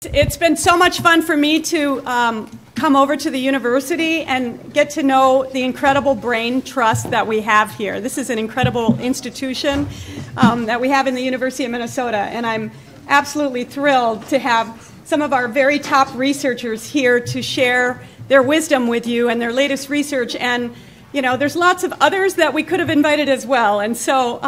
It's been so much fun for me to come over to the university and get to know the incredible brain trust that we have here. This is an incredible institution that we have in the University of Minnesota, and I'm absolutely thrilled to have some of our very top researchers here to share their wisdom with you and their latest research. And, you know, there's lots of others that we could have invited as well. And so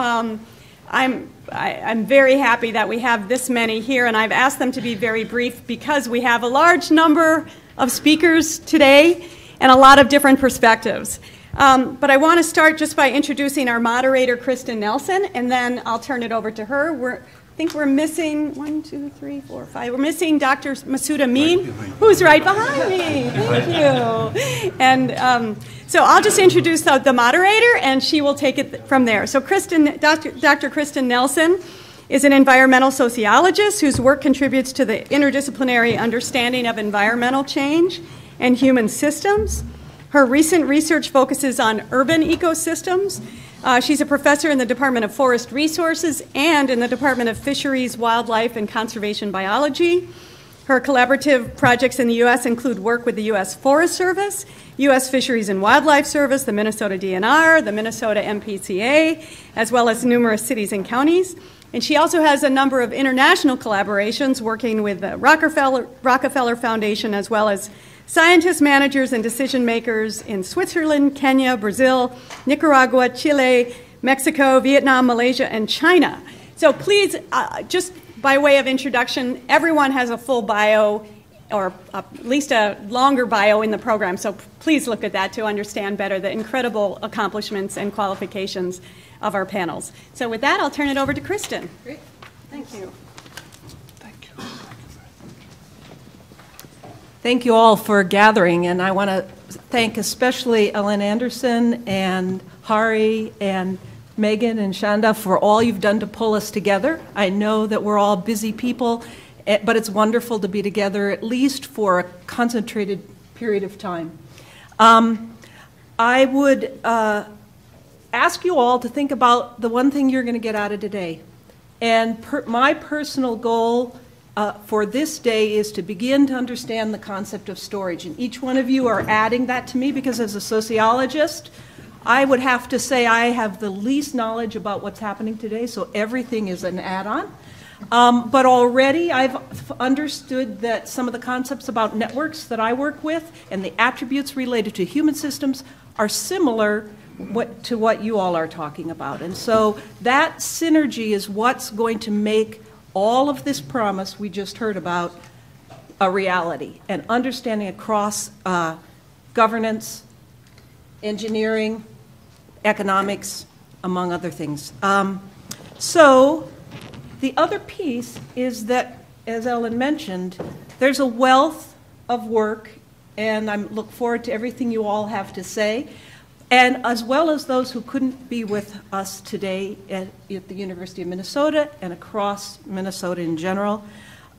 I'm very happy that we have this many here, and I've asked them to be very brief because we have a large number of speakers today and a lot of different perspectives. But I want to start just by introducing our moderator, Kristen Nelson, and then I'll turn it over to her. I think we're missing 1, 2, 3, 4, 5. We're missing Dr. Minesota Amin, who's right behind me. Thank you. And so I'll just introduce the moderator, and she will take it from there. So Dr. Kristen Nelson is an environmental sociologist whose work contributes to the interdisciplinary understanding of environmental change and human systems. Her recent research focuses on urban ecosystems. She's a professor in the Department of Forest Resources and in the Department of Fisheries, Wildlife, and Conservation Biology. Her collaborative projects in the U.S. include work with the U.S. Forest Service, U.S. Fisheries and Wildlife Service, the Minnesota DNR, the Minnesota MPCA, as well as numerous cities and counties. And she also has a number of international collaborations working with the Rockefeller Foundation, as well as scientists, managers, and decision makers in Switzerland, Kenya, Brazil, Nicaragua, Chile, Mexico, Vietnam, Malaysia, and China. So please, just by way of introduction, everyone has a full bio, or at least a longer bio in the program, so please look at that to understand better the incredible accomplishments and qualifications of our panels. So with that, I'll turn it over to Kristen. Great. Thank you. Thank you all for gathering, and I want to thank especially Ellen Anderson and Hari and Megan and Shanda for all you've done to pull us together. I know that we're all busy people, but it's wonderful to be together at least for a concentrated period of time. I would ask you all to think about the one thing you're going to get out of today. And my personal goal for this day is to begin to understand the concept of storage. And each one of you are adding that to me because as a sociologist, I would have to say I have the least knowledge about what's happening today, so everything is an add-on. But already I've understood that some of the concepts about networks that I work with and the attributes related to human systems are similar to what you all are talking about. And so that synergy is what's going to make all of this promise we just heard about a reality, and understanding across governance, engineering, economics, among other things. So the other piece is that, as Ellen mentioned, there's a wealth of work, and I look forward to everything you all have to say, and as well as those who couldn't be with us today at the University of Minnesota and across Minnesota in general.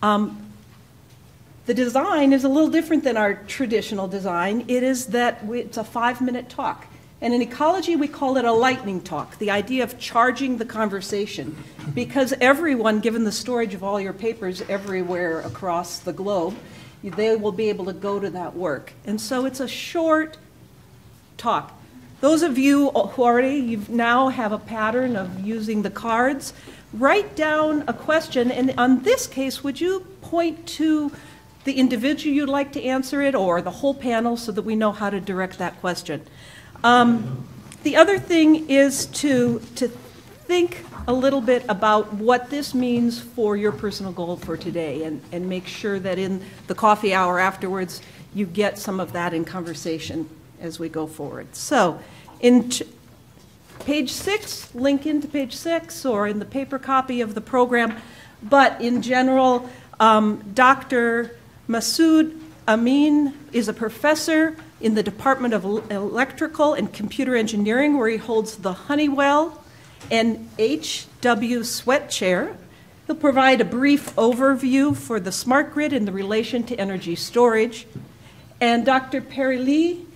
The design is a little different than our traditional design. It is that it's a 5-minute talk. And in ecology, we call it a lightning talk, the idea of charging the conversation. Because everyone, given the storage of all your papers everywhere across the globe, they will be able to go to that work. And so it's a short talk. Those of you who already now have a pattern of using the cards, write down a question, and on this case, would you point to the individual you'd like to answer it or the whole panel so that we know how to direct that question? The other thing is to think a little bit about what this means for your personal goal for today, and make sure that in the coffee hour afterwards you get some of that in conversation as we go forward. So in page 6, link into page 6 or in the paper copy of the program, but in general, Dr. Minesota Amin is a professor in the Department of Electrical and Computer Engineering, where he holds the Honeywell and H.W. Sweat Chair. He'll provide a brief overview for the smart grid in the relation to energy storage. And Dr. Perry Lee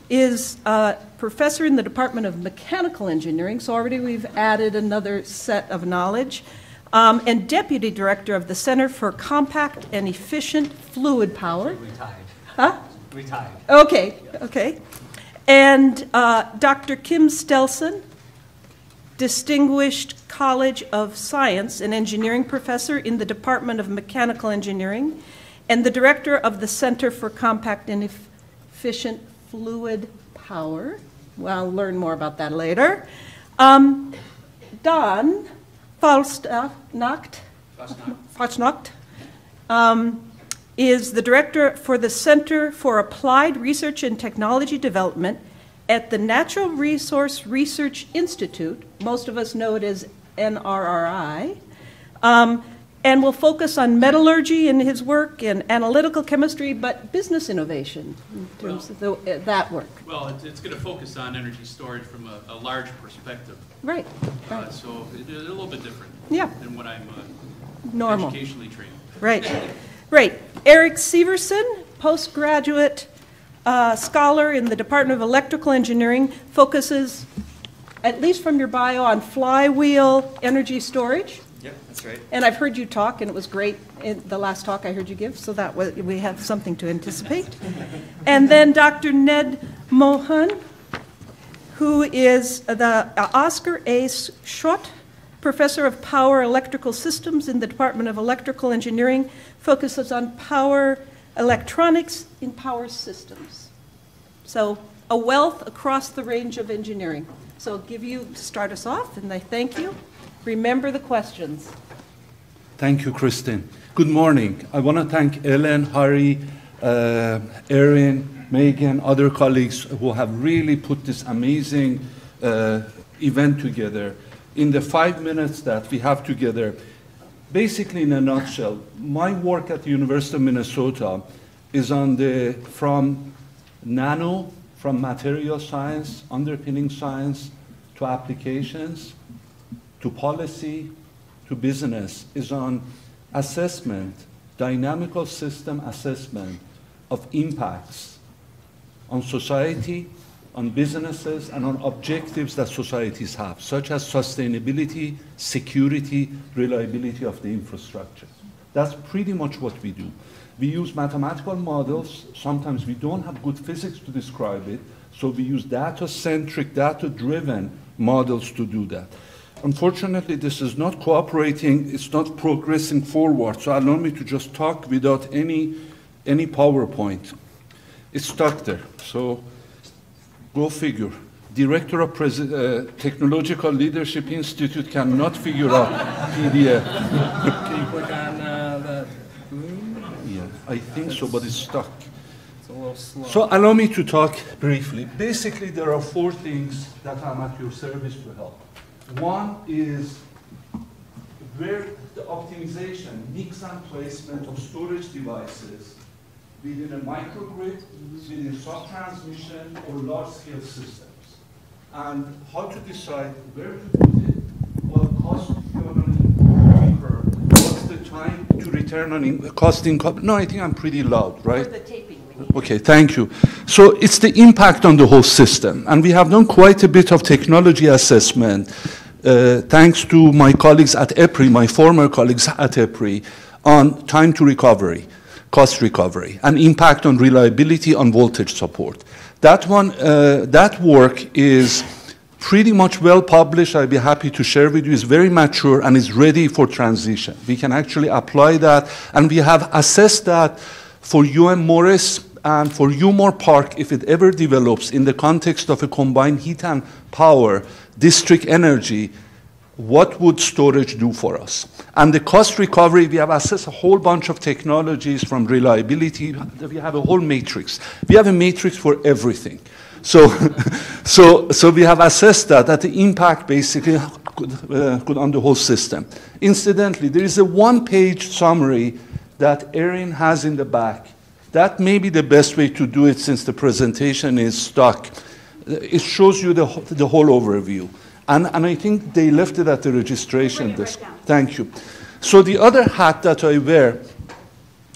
is a professor in the Department of Mechanical Engineering, so already we've added another set of knowledge. and Deputy Director of the Center for Compact and Efficient Fluid Power. Retired. Huh? Retired. Okay, okay. And Dr. Kim Stelson, Distinguished College of Science and Engineering Professor in the Department of Mechanical Engineering, and the Director of the Center for Compact and Efficient Fluid Power. Well, I'll learn more about that later. Don Falstnacht is the Director for the Center for Applied Research and Technology Development at the Natural Resource Research Institute. Most of us know it as NRRI. And will focus on metallurgy in his work and analytical chemistry, but business innovation in terms of that work. Well, it's going to focus on energy storage from a large perspective. Right. So it's a little bit different than what I'm normal educationally trained. Right. Right. Eric Severson, postgraduate scholar in the Department of Electrical Engineering, focuses, at least from your bio, on flywheel energy storage. Yep, that's right. And I've heard you talk, and it was great in the last talk I heard you give, so that we have something to anticipate. And then Dr. Ned Mohan, who is the Oscar A. Schott Professor of Power Electrical Systems in the Department of Electrical Engineering, focuses on power electronics in power systems. So a wealth across the range of engineering. So I'll give you, start us off, and I thank you. Remember the questions. Thank you, Kristen. Good morning. I want to thank Ellen, Harry, Erin, Megan, other colleagues who have really put this amazing event together. In the 5 minutes that we have together, basically in a nutshell, my work at the University of Minnesota is on from material science, underpinning science, to applications, to policy, to business, is on assessment, dynamical system assessment of impacts on society, on businesses, and on objectives that societies have, such as sustainability, security, reliability of the infrastructure. That's pretty much what we do. We use mathematical models. Sometimes we don't have good physics to describe it, so we use data-centric, data-driven models to do that. Unfortunately, this is not cooperating, it's not progressing forward, so allow me to just talk without any PowerPoint. It's stuck there, so go figure. Director of Technological Leadership Institute cannot figure out PDF. Can you click on the blue? Yeah, I think so, but it's stuck. It's a little slow. So allow me to talk briefly. Basically, there are 4 things that I'm at your service to help. One is where the optimization, mix and placement of storage devices within a microgrid, within sub-transmission or large-scale systems. And how to decide where to put it, what cost you're going to incur, what's the time to return on cost income. No, I think I'm pretty loud, right? For the taping. Okay, thank you. So it's the impact on the whole system. And we have done quite a bit of technology assessment, thanks to my colleagues at EPRI, my former colleagues at EPRI, on time to recovery, cost recovery, and impact on reliability, on voltage support. That one, that work is pretty much well published. I'd be happy to share with you. It's very mature and is ready for transition. We can actually apply that, and we have assessed that for UM Morris and for Umore Park, if it ever develops in the context of a combined heat and power, district energy, what would storage do for us? And the cost recovery, we have assessed a whole bunch of technologies from reliability. We have a whole matrix. We have a matrix for everything. So, so we have assessed that the impact basically could on the whole system. Incidentally, there is a 1-page summary that Erin has in the back. That may be the best way to do it since the presentation is stuck. It shows you the whole overview. And I think they left it at the registration desk. Right. Thank you. So the other hat that I wear,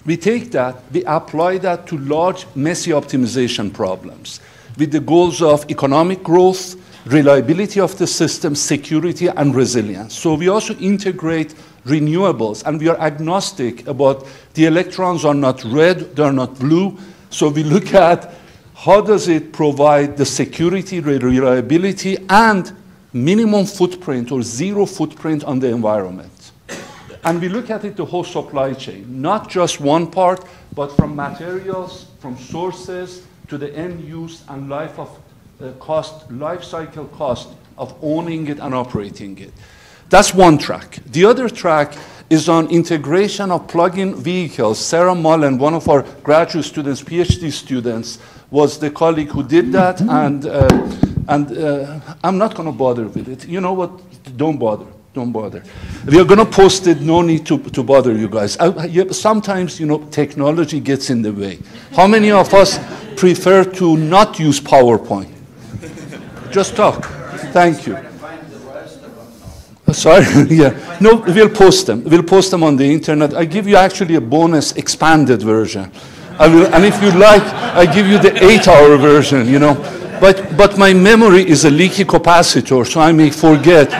we take that, we apply that to large, messy optimization problems with the goals of economic growth, reliability of the system, security, and resilience. So we also integrate renewables, and we are agnostic about the electrons are not red, they're not blue. So we look at how does it provide the security, reliability, and minimum footprint or zero footprint on the environment. And we look at it the whole supply chain, not just one part, but from materials, from sources, to the end use and life cycle cost of owning it and operating it. That's one track. The other track is on integration of plug-in vehicles. Sarah Mullen, one of our graduate students, PhD students, was the colleague who did that, and I'm not going to bother with it. You know what? Don't bother. Don't bother. We are going to post it. No need to bother you guys. Sometimes, technology gets in the way. How many of us prefer to not use PowerPoint? Just talk. Thank you. Sorry? Yeah. No, we'll post them. We'll post them on the internet. I give you actually a bonus expanded version. And if you like, I give you the 8-hour version, But my memory is a leaky capacitor, so I may forget.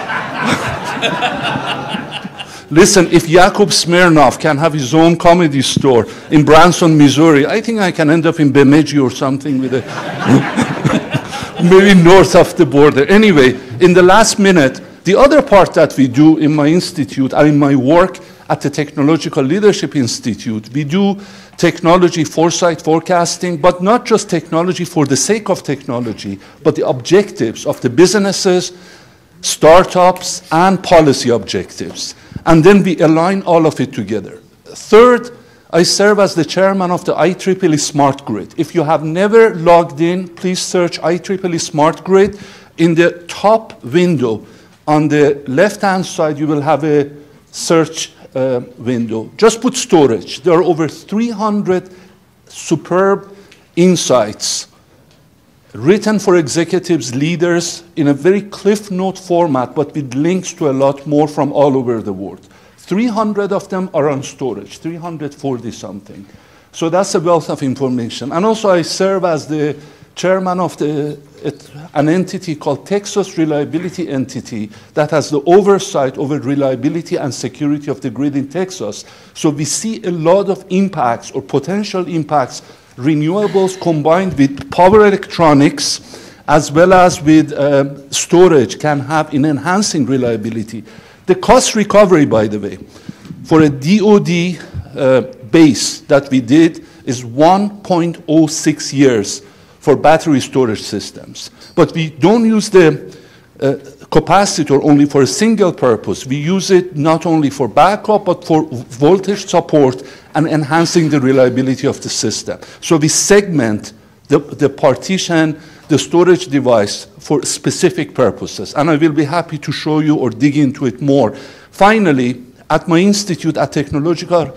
Listen, if Yakub Smirnov can have his own comedy store in Branson, Missouri, I think I can end up in Bemidji or something with maybe north of the border. Anyway, in the last minute, the other part that we do in my institute and in my work at the Technological Leadership Institute, we do technology foresight forecasting, but not just technology for the sake of technology, but the objectives of the businesses, startups, and policy objectives. And then we align all of it together. Third, I serve as the chairman of the IEEE Smart Grid. If you have never logged in, please search IEEE Smart Grid. In the top window, on the left-hand side, you will have a search window. Just put storage. There are over 300 superb insights written for executives, leaders, in a very Cliff Note format, but with links to a lot more from all over the world. 300 of them are on storage, 340-something. So that's a wealth of information. And also I serve as the chairman of an entity called Texas Reliability Entity that has the oversight over reliability and security of the grid in Texas. So we see a lot of impacts or potential impacts, renewables combined with power electronics as well as with storage can have in enhancing reliability. The cost recovery, by the way, for a DOD base that we did is 1.06 years for battery storage systems. But we don't use the capacitor only for a single purpose. We use it not only for backup, but for voltage support and enhancing the reliability of the system. So we segment the partition, the storage device for specific purposes. And I will be happy to show you or dig into it more. Finally, at my institute, at Technological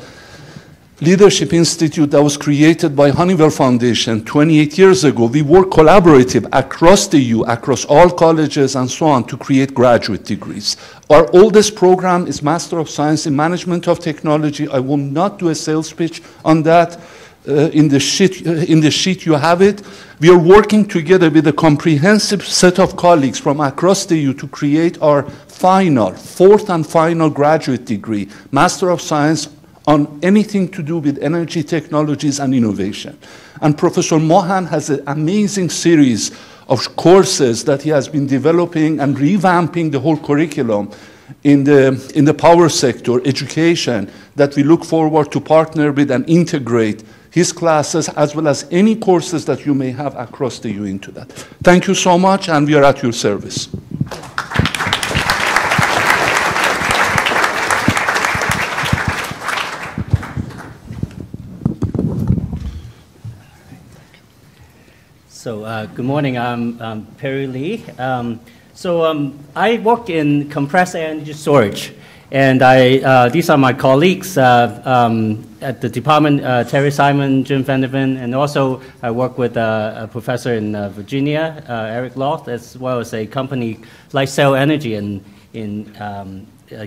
Leadership Institute that was created by Honeywell Foundation 28 years ago, we work collaborative across the EU, across all colleges and so on to create graduate degrees. Our oldest program is Master of Science in Management of Technology. I will not do a sales pitch on that. In the sheet you have it. We are working together with a comprehensive set of colleagues from across the EU to create our fourth and final graduate degree, Master of Science on anything to do with energy technologies and innovation. And Professor Mohan has an amazing series of courses that he has been developing and revamping the whole curriculum in the power sector, education, that we look forward to partner with and integrate his classes as well as any courses that you may have across the EU into that. Thank you so much, and we are at your service. So good morning, I'm Perry Lee. I work in compressed air energy storage, and these are my colleagues at the department, Terry Simon, Jim Vanderven, and also I work with a professor in Virginia, Eric Loth, as well as a company, Lightsail Energy in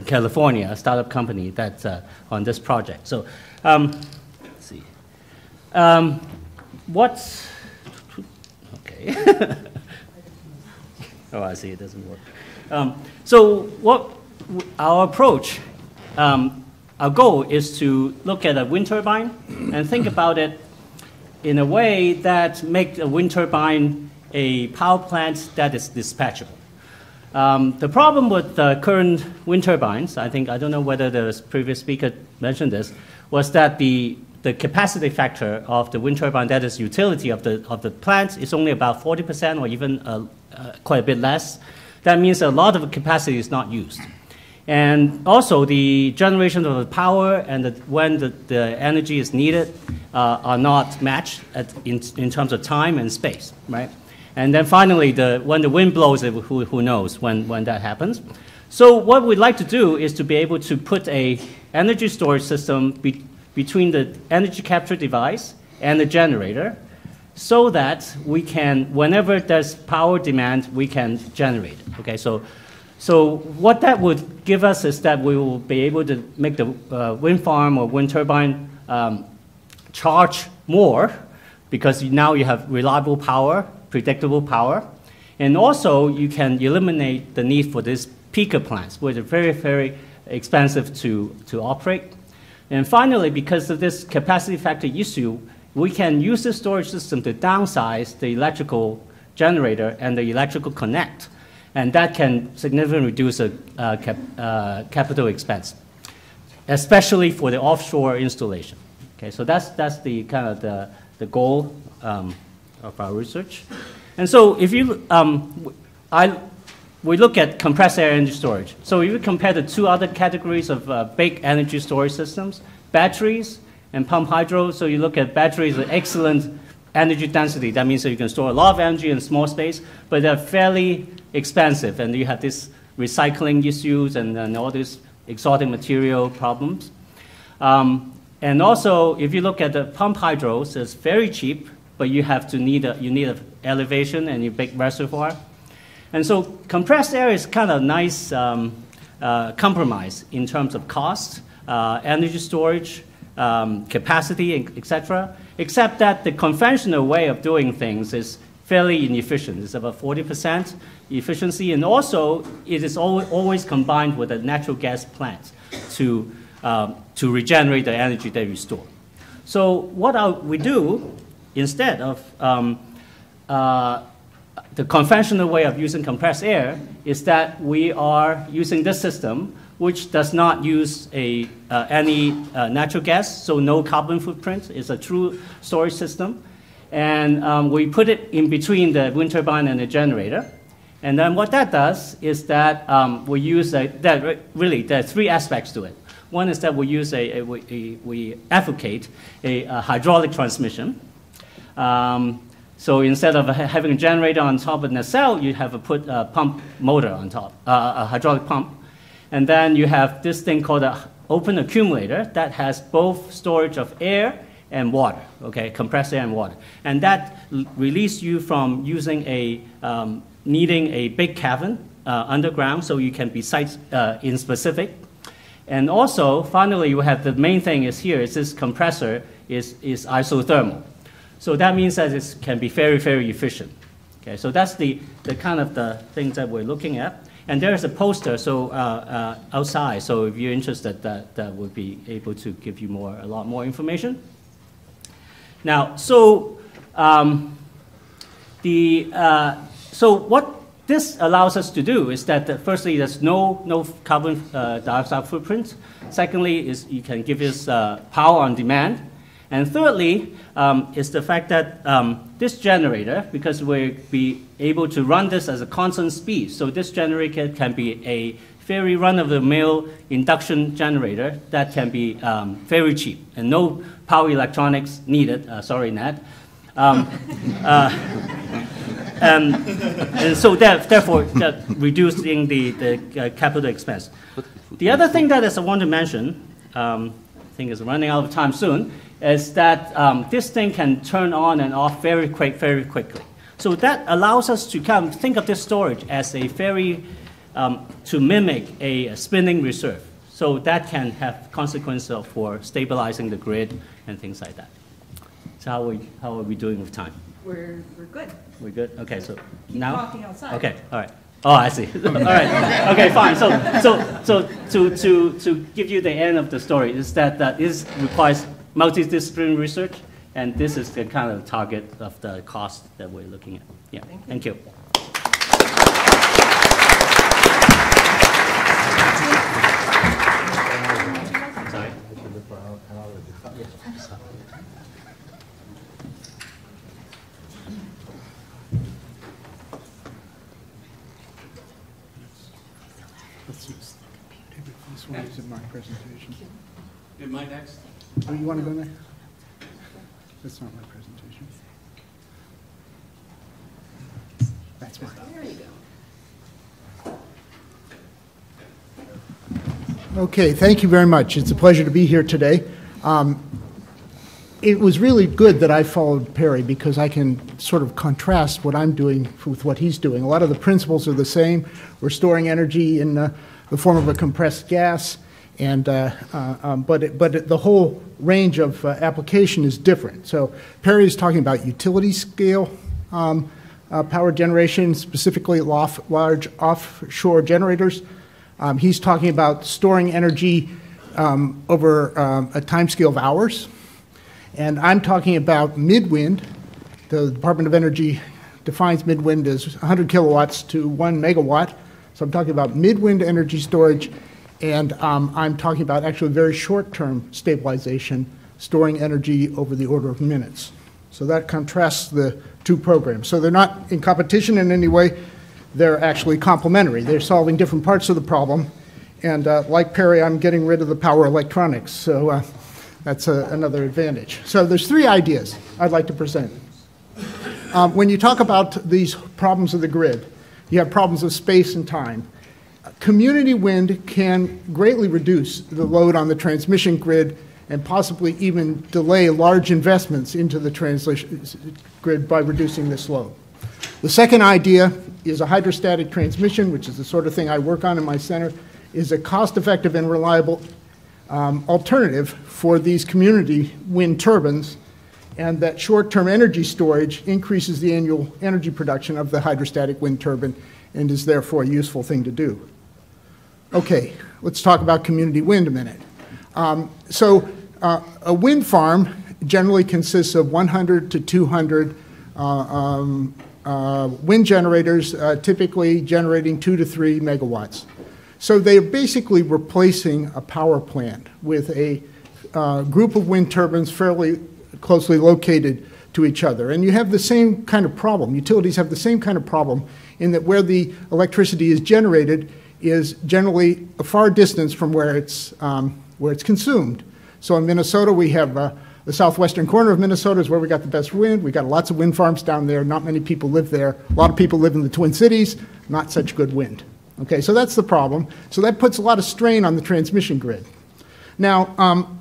California, a startup company that's on this project. So let's see. Oh, I see, it doesn't work. So what our approach, our goal is to look at a wind turbine and think about it in a way that makes a wind turbine a power plant that is dispatchable. The problem with the current wind turbines, I don't know whether the previous speaker mentioned this, was that the capacity factor of the wind turbine, that is utility of the plant, is only about 40% or even quite a bit less. That means a lot of the capacity is not used. And also the generation of the power and when the energy is needed are not matched in terms of time and space, right? And then finally, when the wind blows, who knows when that happens. So what we'd like to do is to be able to put a energy storage system between the energy capture device and the generator so that we can, whenever there's power demand, we can generate it. Okay, so what that would give us is that we will be able to make the wind farm or wind turbine charge more because now you have reliable power, predictable power, and also you can eliminate the need for these peaker plants, which are very, very expensive to operate. And finally, because of this capacity factor issue, we can use the storage system to downsize the electrical generator and the electrical connect, and that can significantly reduce capital expense, especially for the offshore installation. Okay, so that's the kind of the goal of our research. And so if you, we look at compressed air energy storage. So if you compare the two other categories of big energy storage systems, batteries and pump hydro. So you look at batteries with excellent energy density. That means that you can store a lot of energy in small space, but they're fairly expensive. And you have this recycling issues and all these exotic material problems. And also, if you look at the pump hydros, it's very cheap, but you need an elevation and a big reservoir. And so compressed air is kind of a nice compromise in terms of cost, energy storage, capacity, etc. Except that the conventional way of doing things is fairly inefficient. It's about 40% efficiency, and also it is always combined with a natural gas plant to regenerate the energy that we store. So what we do instead of the conventional way of using compressed air is that we are using this system, which does not use any natural gas, so no carbon footprint. It's a true storage system. And we put it in between the wind turbine and the generator. And then what that does is that we use really, there are three aspects to it. One is that we advocate a hydraulic transmission. So instead of having a generator on top of the nacelle, you have put a pump motor on top, a hydraulic pump. And then you have this thing called an open accumulator that has both storage of air and water, okay, compressed air and water. And that releases you from using needing a big cavern underground so you can be site in specific. And also, finally, you have the main thing is here, is this compressor is isothermal. So that means that it can be very, very efficient. Okay, so that's the kind of the things that we're looking at. And there's a poster outside, so if you're interested, that would be able to give you a lot more information. Now, so what this allows us to do is that firstly, there's no carbon dioxide footprint. Secondly, is you can give us power on demand. And thirdly, is the fact that this generator, because we'll be able to run this as a constant speed, so this generator can be a very run-of-the-mill induction generator that can be very cheap and no power electronics needed. Sorry, Nat. And so therefore, reducing the capital expense. The other thing that I want to mention, I think is running out of time soon, is that this thing can turn on and off very quickly. So that allows us to kind of think of this storage as a to mimic a spinning reserve. So that can have consequences for stabilizing the grid and things like that. So how are we doing with time? We're good. We're good? Okay, so Keep now? talking outside. Okay, all right. Oh, I see. All right. Okay, fine. So to give you the end of the story is that this requires multidisciplinary research, and this is the kind of target of the cost that we're looking at. Yeah. Thank you. Sorry. This one is in my presentation. In my next? Oh, you want to go there? That's not my presentation. That's mine. There you go. Okay, thank you very much. It's a pleasure to be here today. It was really good that I followed Perry because I can sort of contrast what I'm doing with what he's doing. A lot of the principles are the same. We're storing energy in the form of a compressed gas, and but the whole range of application is different. So Perry is talking about utility scale power generation, specifically large offshore generators. He's talking about storing energy over a time scale of hours. And I'm talking about mid-wind. The Department of Energy defines mid-wind as 100 kilowatts to 1 megawatt. So I'm talking about mid-wind energy storage, and I'm talking about actually very short-term stabilization, storing energy over the order of minutes. So that contrasts the two programs. So they're not in competition in any way. They're actually complementary. They're solving different parts of the problem. And like Perry, I'm getting rid of the power electronics. So that's another advantage. So there's three ideas I'd like to present. When you talk about these problems of the grid, you have problems of space and time. Community wind can greatly reduce the load on the transmission grid and possibly even delay large investments into the transmission grid by reducing this load. The second idea is a hydrostatic transmission, which is the sort of thing I work on in my center, is a cost-effective and reliable alternative for these community wind turbines, and that short-term energy storage increases the annual energy production of the hydrostatic wind turbine and is therefore a useful thing to do. Okay, let's talk about community wind a minute. A wind farm generally consists of 100 to 200 wind generators, typically generating 2 to 3 megawatts. So they're basically replacing a power plant with a group of wind turbines fairly closely located to each other. And you have the same kind of problem. Utilities have the same kind of problem in that where the electricity is generated is generally a far distance from where it's consumed. So in Minnesota, we have the southwestern corner of Minnesota is where we got the best wind. We got lots of wind farms down there. Not many people live there. A lot of people live in the Twin Cities. Not such good wind. Okay, so that's the problem. So that puts a lot of strain on the transmission grid. Now,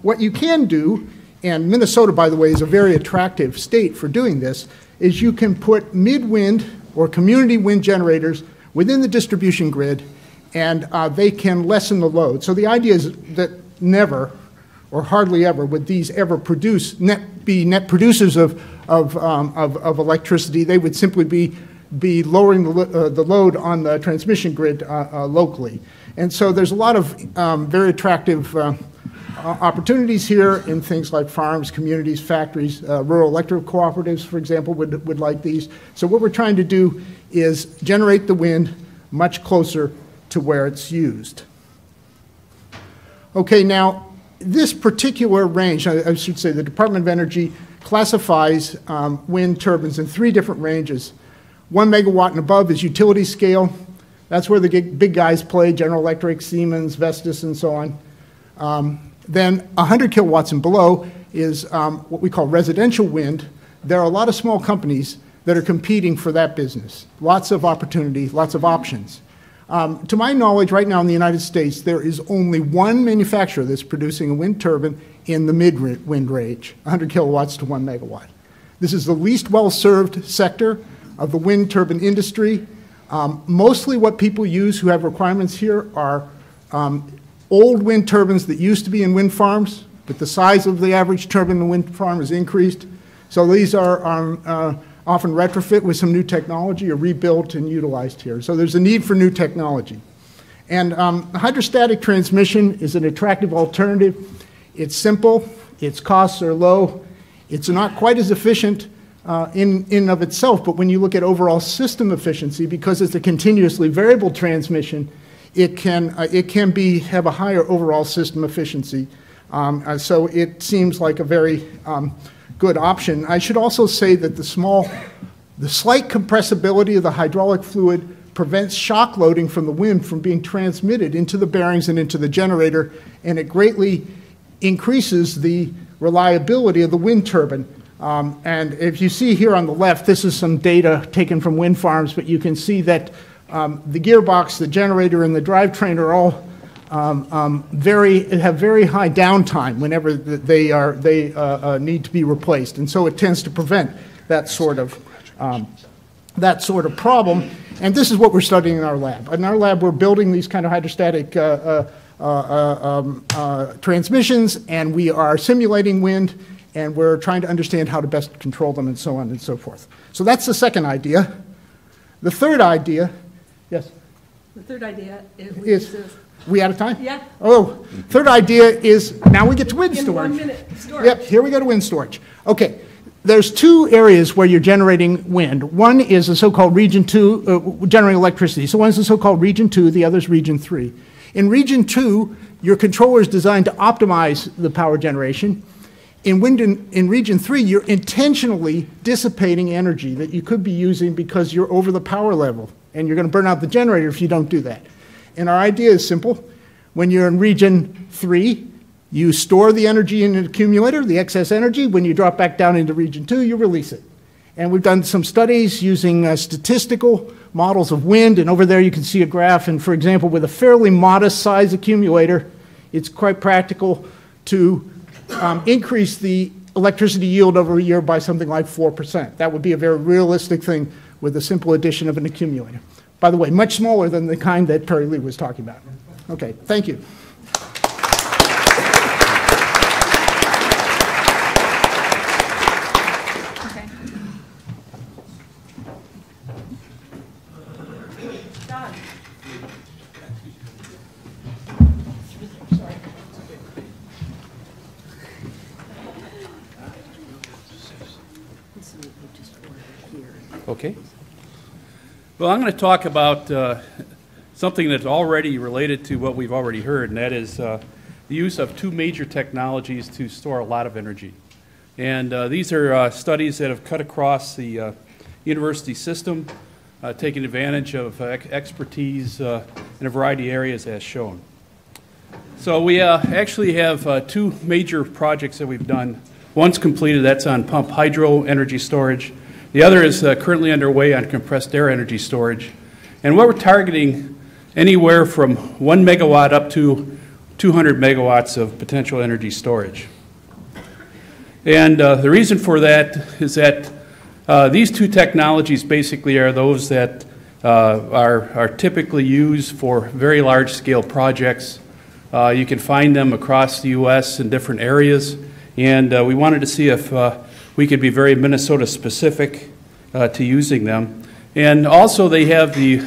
what you can do, and Minnesota, by the way, is a very attractive state for doing this, is you can put mid-wind or community wind generators within the distribution grid, and they can lessen the load. So the idea is that never, or hardly ever, would these ever be net producers of electricity. They would simply be lowering the load on the transmission grid locally. And so there's a lot of very attractive opportunities here in things like farms, communities, factories. Rural electric cooperatives, for example, would like these. So what we're trying to do is generate the wind much closer to where it's used. Okay, now this particular range, I should say the Department of Energy classifies wind turbines in 3 different ranges. 1 megawatt and above is utility scale. That's where the big guys play, General Electric, Siemens, Vestas, and so on. Then 100 kilowatts and below is what we call residential wind. There are a lot of small companies that are competing for that business. Lots of opportunity, lots of options. To my knowledge, right now in the United States, there is only one manufacturer that's producing a wind turbine in the mid-wind range, 100 kilowatts to 1 megawatt. This is the least well-served sector of the wind turbine industry. Mostly what people use who have requirements here are old wind turbines that used to be in wind farms, but the size of the average turbine in a wind farm has increased. So these are often retrofit with some new technology or rebuilt and utilized here. So there's a need for new technology. And hydrostatic transmission is an attractive alternative. It's simple, its costs are low, it's not quite as efficient in and of itself, but when you look at overall system efficiency, because it's a continuously variable transmission, it can have a higher overall system efficiency. So it seems like a very good option. I should also say that the slight compressibility of the hydraulic fluid prevents shock loading from the wind from being transmitted into the bearings and into the generator, and it greatly increases the reliability of the wind turbine. And if you see here on the left, this is some data taken from wind farms, but you can see that the gearbox, the generator, and the drivetrain are all have very high downtime whenever they need to be replaced, and so it tends to prevent that sort of problem. And this is what we're studying in our lab. In our lab, we're building these kind of hydrostatic transmissions, and we are simulating wind, and we're trying to understand how to best control them, and so on and so forth. So that's the second idea. The third idea, yes? The third idea is we out of time? Yeah. Oh, third idea is, now we get to wind in storage. 1 minute, storage. Yep, here we go to wind storage. Okay, there's two areas where you're generating wind. One is the so-called region 2, generating electricity. So one is the so-called region 2, the other is region 3. In region 2, your controller is designed to optimize the power generation. In region 3, you're intentionally dissipating energy that you could be using because you're over the power level, and you're going to burn out the generator if you don't do that. And our idea is simple. When you're in region 3, you store the energy in an accumulator, the excess energy. When you drop back down into region 2, you release it. And we've done some studies using statistical models of wind, and over there you can see a graph. And for example, with a fairly modest size accumulator, it's quite practical to increase the electricity yield over a year by something like 4%. That would be a very realistic thing with a simple addition of an accumulator. By the way, much smaller than the kind that Perry Lee was talking about. Okay, thank you. Okay. Don. Okay. Well, I'm going to talk about something that's already related to what we've already heard, and that is the use of two major technologies to store a lot of energy. And these are studies that have cut across the university system, taking advantage of expertise in a variety of areas as shown. So we actually have two major projects that we've done. One's completed, that's on pump hydro energy storage. The other is currently underway on compressed air energy storage. And what we're targeting anywhere from 1 megawatt up to 200 megawatts of potential energy storage. And the reason for that is that these two technologies basically are those that are typically used for very large scale projects. You can find them across the U.S. in different areas. And we wanted to see if we could be very Minnesota specific to using them. And also they have the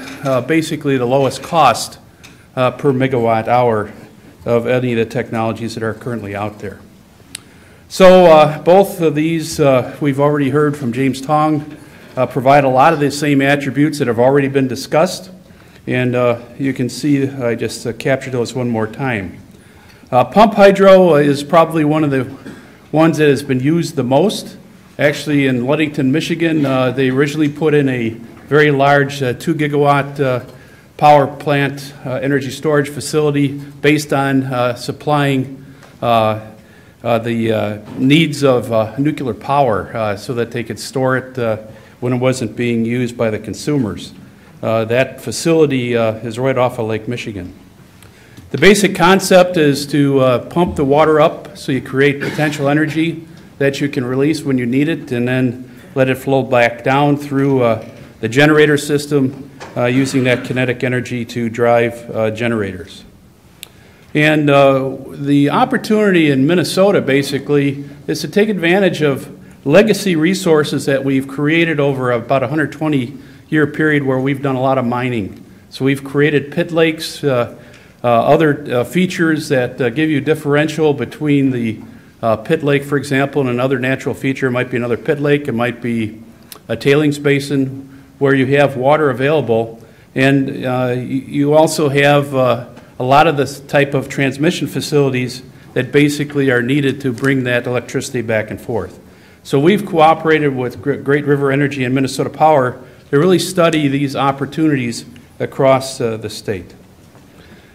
basically the lowest cost per megawatt hour of any of the technologies that are currently out there. So both of these we've already heard from James Tong provide a lot of the same attributes that have already been discussed. And you can see I just captured those one more time. Pump hydro is probably one of the ones that has been used the most. Actually, in Ludington, Michigan, they originally put in a very large 2 gigawatt power plant energy storage facility based on supplying the needs of nuclear power so that they could store it when it wasn't being used by the consumers. That facility is right off of Lake Michigan. The basic concept is to pump the water up so you create potential energy that you can release when you need it, and then let it flow back down through the generator system using that kinetic energy to drive generators. And the opportunity in Minnesota basically is to take advantage of legacy resources that we've created over about a 120-year period where we've done a lot of mining. So we've created pit lakes, other features that give you differential between the pit lake, for example, and another natural feature. It might be another pit lake, it might be a tailings basin where you have water available. And you also have a lot of this type of transmission facilities that basically are needed to bring that electricity back and forth. So we've cooperated with Great River Energy and Minnesota Power to really study these opportunities across the state.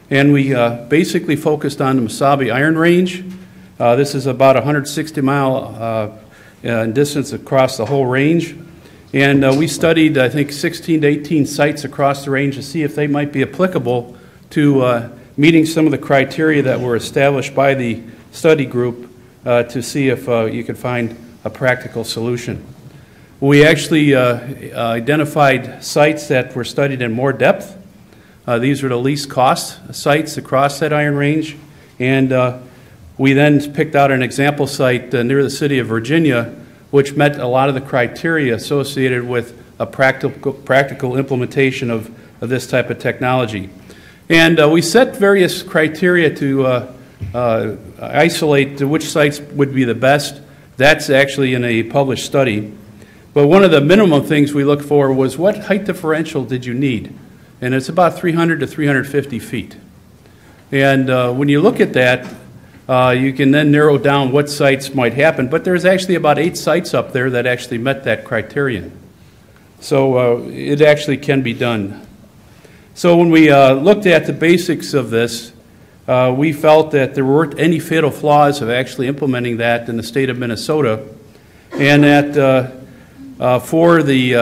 And we basically focused on the Mesabi Iron Range. This is about 160-mile distance across the whole range. And we studied, I think, 16 to 18 sites across the range to see if they might be applicable to meeting some of the criteria that were established by the study group to see if you could find a practical solution. We actually identified sites that were studied in more depth. These were the least cost sites across that Iron Range. And we then picked out an example site near the city of Virginia, which met a lot of the criteria associated with a practical implementation of this type of technology. And we set various criteria to isolate which sites would be the best. That's actually in a published study. But one of the minimum things we looked for was what height differential did you need? And it's about 300 to 350 feet. And when you look at that, you can then narrow down what sites might happen, but there's actually about 8 sites up there that actually met that criterion. So it actually can be done. So when we looked at the basics of this, we felt that there weren't any fatal flaws of actually implementing that in the state of Minnesota, and that for the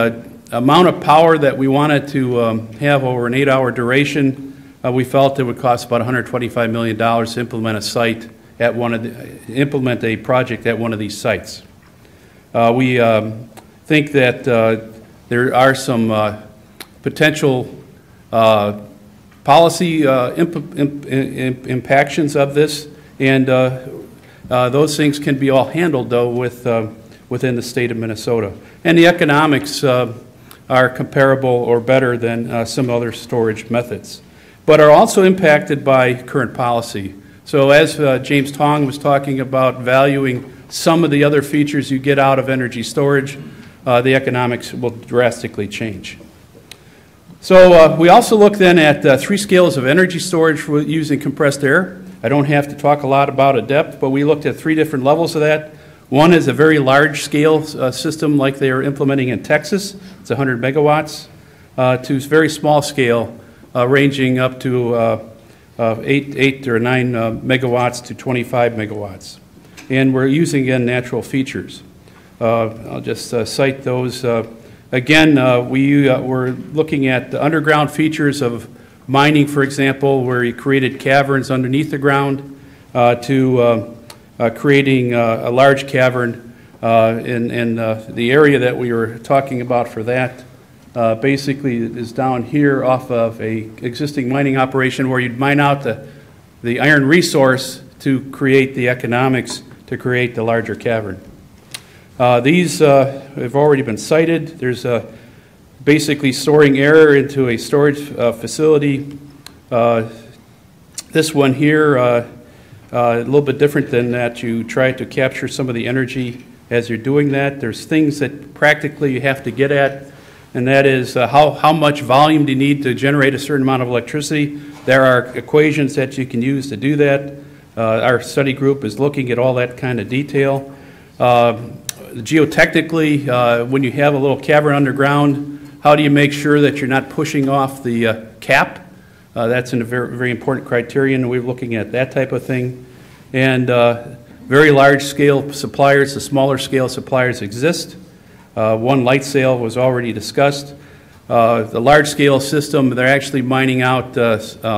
amount of power that we wanted to have over an 8-hour duration, we felt it would cost about $125 million to implement a site at implement a project at one of these sites. We think that there are some potential policy impactions of this, and those things can be all handled, though, within the state of Minnesota. And the economics are comparable or better than some other storage methods, but are also impacted by current policy. So as James Tong was talking about valuing some of the other features you get out of energy storage, the economics will drastically change. So we also look then at 3 scales of energy storage using compressed air. I don't have to talk a lot about a depth, but we looked at 3 different levels of that. One is a very large scale system like they are implementing in Texas. It's 100 megawatts to very small scale ranging up to 8 or 9 megawatts to 25 megawatts. And we're using, again, natural features. I'll just cite those. Again, we're looking at the underground features of mining, for example, where you created caverns underneath the ground to creating a large cavern in the area that we were talking about for that. Basically is down here off of a existing mining operation where you'd mine out the iron resource to create the economics to create the larger cavern. These have already been cited. There's basically storing air into a storage facility. This one here, a little bit different than that. You try to capture some of the energy as you're doing that. There's things that practically you have to get at, and that is how much volume do you need to generate a certain amount of electricity. There are equations that you can use to do that. Our study group is looking at all that kind of detail. Geotechnically, when you have a little cavern underground, how do you make sure that you're not pushing off the cap? That's a very, very important criterion. We're looking at that type of thing. And very large scale suppliers, the smaller scale suppliers exist. One light sail was already discussed. The large scale system, they're actually mining out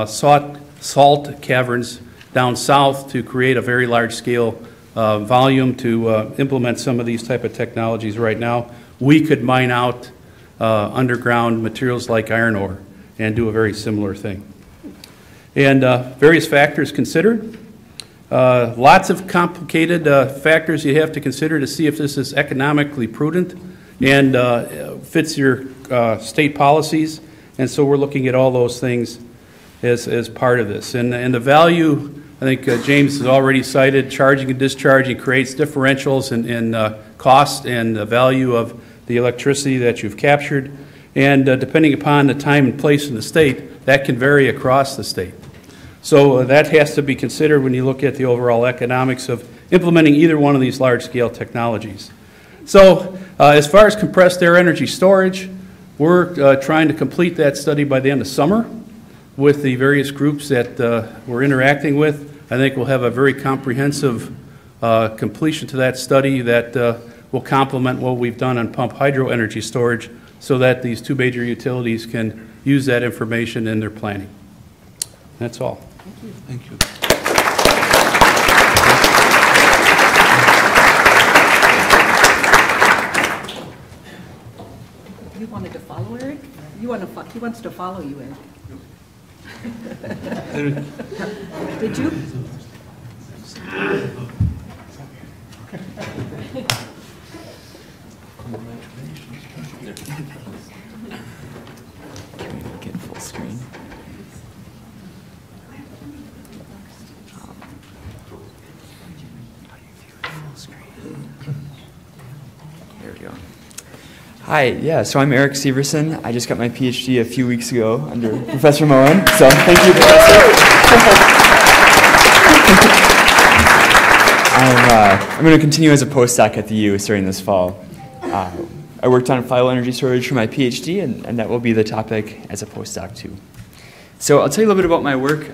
salt caverns down south to create a very large scale volume to implement some of these type of technologies right now. We could mine out underground materials like iron ore and do a very similar thing. And various factors considered. Lots of complicated factors you have to consider to see if this is economically prudent and fits your state policies. And so we're looking at all those things as part of this. And the value, I think James has already cited, charging and discharging creates differentials in cost and the value of the electricity that you've captured. And depending upon the time and place in the state, that can vary across the state. So that has to be considered when you look at the overall economics of implementing either one of these large-scale technologies. So as far as compressed air energy storage, we're trying to complete that study by the end of summer with the various groups that we're interacting with. I think we'll have a very comprehensive completion to that study that will complement what we've done on pump hydro energy storage so that these two major utilities can use that information in their planning. That's all. Thank you. You wanted to follow Eric? He wants to follow you, Eric. Did you? Can we get full screen? There we go. Hi, yeah, so I'm Eric Severson. I just got my PhD a few weeks ago under Professor Moen, so thank you, Professor. I'm going to continue as a postdoc at the U starting this fall. I worked on flywheel energy storage for my PhD, and that will be the topic as a postdoc too. So I'll tell you a little bit about my work.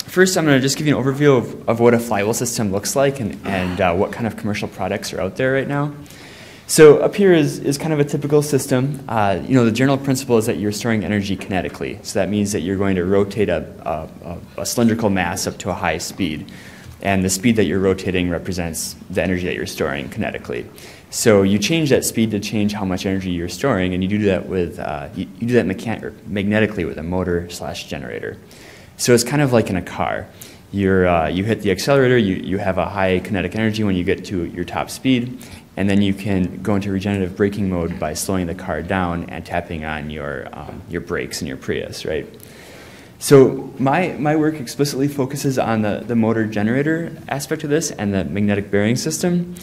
First, I'm going to just give you an overview of what a flywheel system looks like and what kind of commercial products are out there right now. So up here is kind of a typical system. The general principle is that you're storing energy kinetically. So that means that you're going to rotate a cylindrical mass up to a high speed. And the speed that you're rotating represents the energy that you're storing kinetically. So you change that speed to change how much energy you're storing, and you do that with you do that magnetically with a motor/generator. So it's kind of like in a car. You hit the accelerator, you have a high kinetic energy when you get to your top speed, and then you can go into regenerative braking mode by slowing the car down and tapping on your brakes in your Prius, right? So my work explicitly focuses on the motor generator aspect of this and the magnetic bearing system.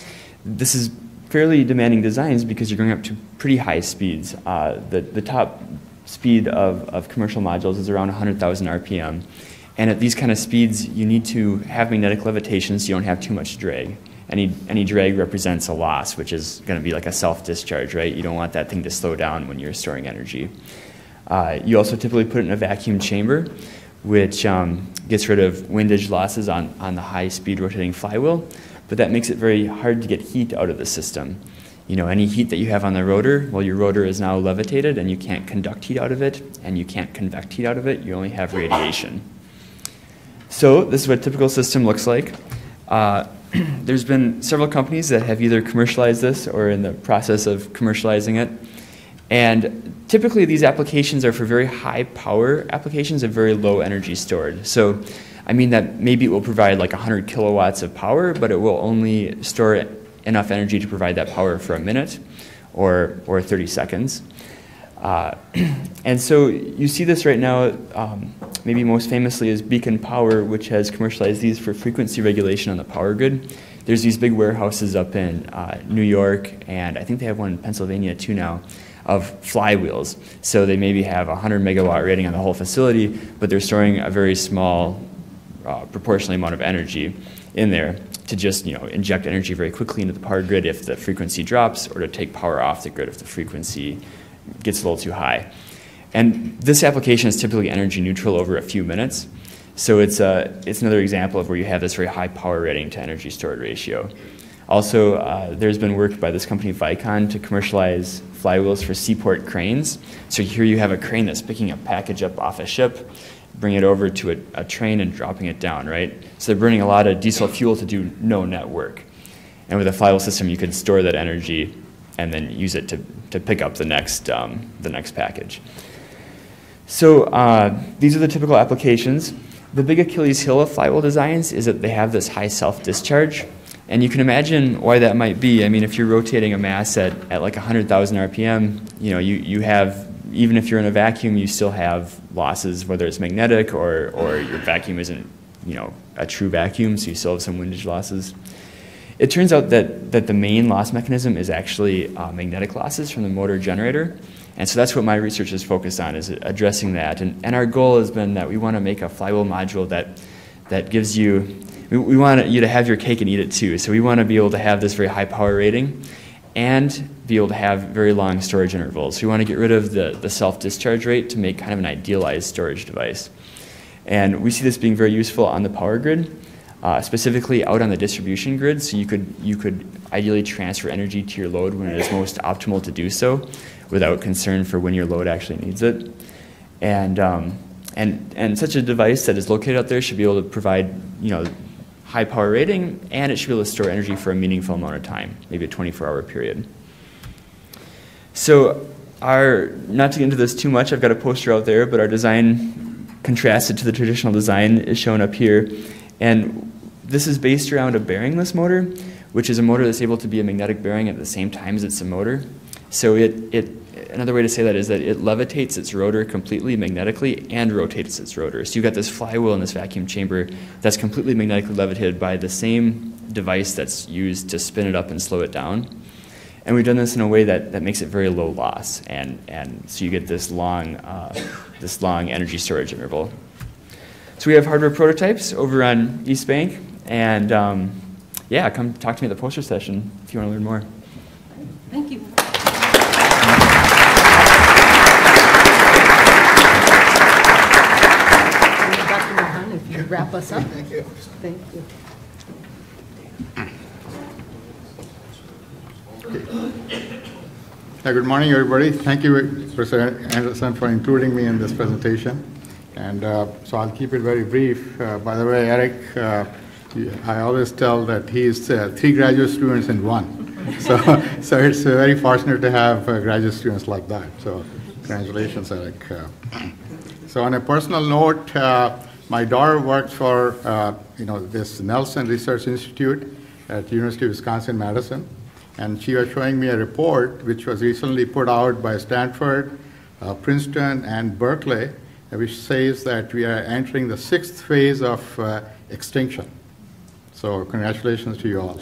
This is fairly demanding designs because you're going up to pretty high speeds. The top speed of commercial modules is around 100,000 RPM. And at these kind of speeds, you need to have magnetic levitation so you don't have too much drag. Any drag represents a loss, which is going to be like a self-discharge, right? You don't want that thing to slow down when you're storing energy. You also typically put it in a vacuum chamber, which gets rid of windage losses on the high-speed rotating flywheel, but that makes it very hard to get heat out of the system. You know, any heat that you have on the rotor, well, your rotor is now levitated, and you can't conduct heat out of it, and you can't convect heat out of it. You only have radiation. So this is what a typical system looks like. There's been several companies that have either commercialized this or in the process of commercializing it. And typically these applications are for very high power applications and very low energy stored. So I mean that maybe it will provide like 100 kilowatts of power, but it will only store enough energy to provide that power for a minute or 30 seconds. And so you see this right now, maybe most famously is Beacon Power, which has commercialized these for frequency regulation on the power grid. There's these big warehouses up in New York, and I think they have one in Pennsylvania too now, of flywheels. So they maybe have a 100 megawatt rating on the whole facility, but they're storing a very small proportional amount of energy in there to just inject energy very quickly into the power grid if the frequency drops, or to take power off the grid if the frequency gets a little too high. And this application is typically energy neutral over a few minutes. So it's another example of where you have this very high power rating to energy stored ratio. Also, there's been work by this company Vicon to commercialize flywheels for seaport cranes. So here you have a crane that's picking a package up off a ship, bring it over to a train and dropping it down, right? So they're burning a lot of diesel fuel to do no net work. And with a flywheel system, you can store that energy and then use it to pick up the next package. So these are the typical applications. The big Achilles heel of flywheel designs is that they have this high self-discharge. And you can imagine why that might be. I mean, if you're rotating a mass at like 100,000 RPM, you have, even if you're in a vacuum, you still have losses, whether it's magnetic or your vacuum isn't, a true vacuum, so you still have some windage losses. It turns out that the main loss mechanism is actually magnetic losses from the motor generator. And so that's what my research is focused on, is addressing that. And our goal has been that we want to make a flywheel module that gives you, we want you to have your cake and eat it too. So we want to be able to have this very high power rating and be able to have very long storage intervals. So we want to get rid of the self-discharge rate to make kind of an idealized storage device. And we see this being very useful on the power grid, specifically out on the distribution grid. So you could ideally transfer energy to your load when it is most optimal to do so, without concern for when your load actually needs it. And such a device that is located out there should be able to provide, high power rating, and it should be able to store energy for a meaningful amount of time, maybe a 24-hour period. So not to get into this too much, I've got a poster out there, but our design contrasted to the traditional design is shown up here. And this is based around a bearingless motor, which is a motor that's able to be a magnetic bearing at the same time as it's a motor. So another way to say that is that it levitates its rotor completely magnetically and rotates its rotor. So you've got this flywheel in this vacuum chamber that's completely magnetically levitated by the same device that's used to spin it up and slow it down. And we've done this in a way that makes it very low loss, and so you get this long energy storage interval. So we have hardware prototypes over on East Bank, and come talk to me at the poster session if you want to learn more. Thank you. If you wrap us up. Thank you. Thank you. Good morning, everybody. Thank you, Professor Anderson, for including me in this presentation. And so I'll keep it very brief. By the way, Eric, I always tell that he's 3 graduate students in one. So it's very fortunate to have graduate students like that. So congratulations, Eric. So on a personal note, my daughter works for this Nelson Research Institute at the University of Wisconsin-Madison. And she was showing me a report which was recently put out by Stanford, Princeton, and Berkeley, which says that we are entering the 6th phase of extinction. So congratulations to you all.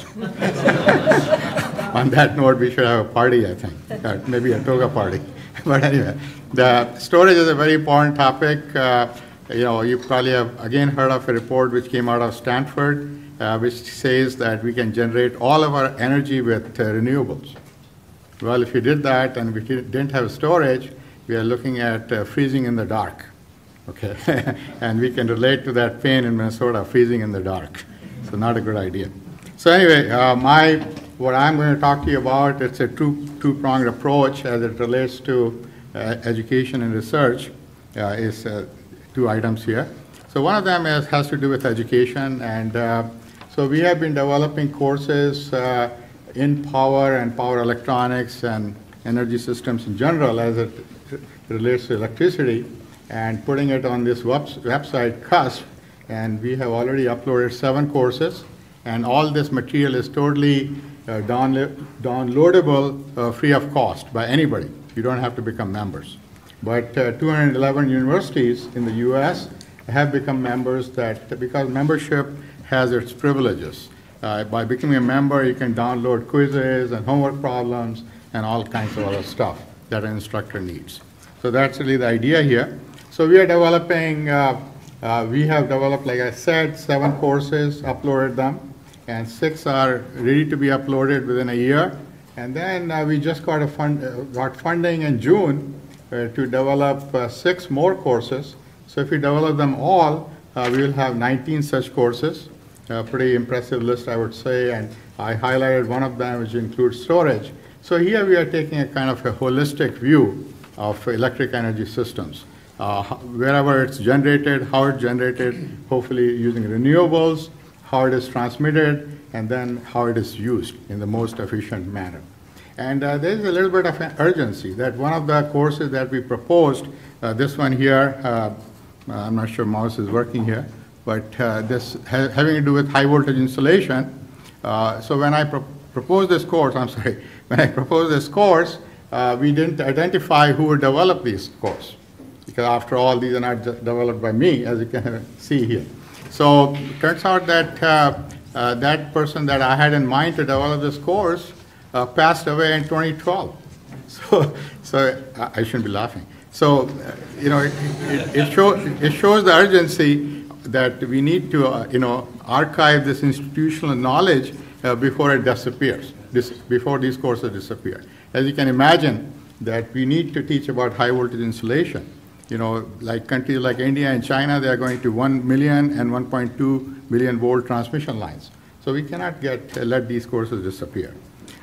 On that note, we should have a party, I think, maybe a toga party. But anyway, the storage is a very important topic. You probably have again heard of a report which came out of Stanford, which says that we can generate all of our energy with renewables. Well, if you did that and we didn't have storage, we are looking at freezing in the dark. Okay, and we can relate to that pain in Minnesota, freezing in the dark. So not a good idea. So anyway, what I'm going to talk to you about, it's a two-pronged approach as it relates to education and research. Is 2 items here. So one of them has to do with education, and so we have been developing courses in power and power electronics and energy systems in general as it relates to electricity, and putting it on this website, CUSP, and we have already uploaded 7 courses, and all this material is totally downloadable free of cost by anybody. You don't have to become members. But 211 universities in the US have become members because membership has its privileges. By becoming a member, you can download quizzes and homework problems and all kinds of other stuff that an instructor needs. So that's really the idea here. So we are developing, we have developed, like I said, 7 courses, uploaded them, and 6 are ready to be uploaded within a year. And then we just got funding in June to develop 6 more courses. So if we develop them all, we will have 19 such courses. A pretty impressive list, I would say, and I highlighted one of them, which includes storage. So here we are taking a kind of a holistic view of electric energy systems. Wherever it's generated, how it's generated, hopefully using renewables, how it is transmitted, and then how it is used in the most efficient manner. And there's a little bit of an urgency that one of the courses that we proposed, this one here, I'm not sure mouse is working here, but this having to do with high voltage insulation. So when I proposed this course, when I proposed this course, we didn't identify who would develop this course, because after all, these are not developed by me, as you can see here. So it turns out that that person that I had in mind to develop this course passed away in 2012. So I shouldn't be laughing. So it shows the urgency that we need to archive this institutional knowledge before it disappears, before these courses disappear. As you can imagine, that we need to teach about high voltage insulation. Like countries like India and China, they are going to 1 million and 1.2 million volt transmission lines. So we cannot let these courses disappear.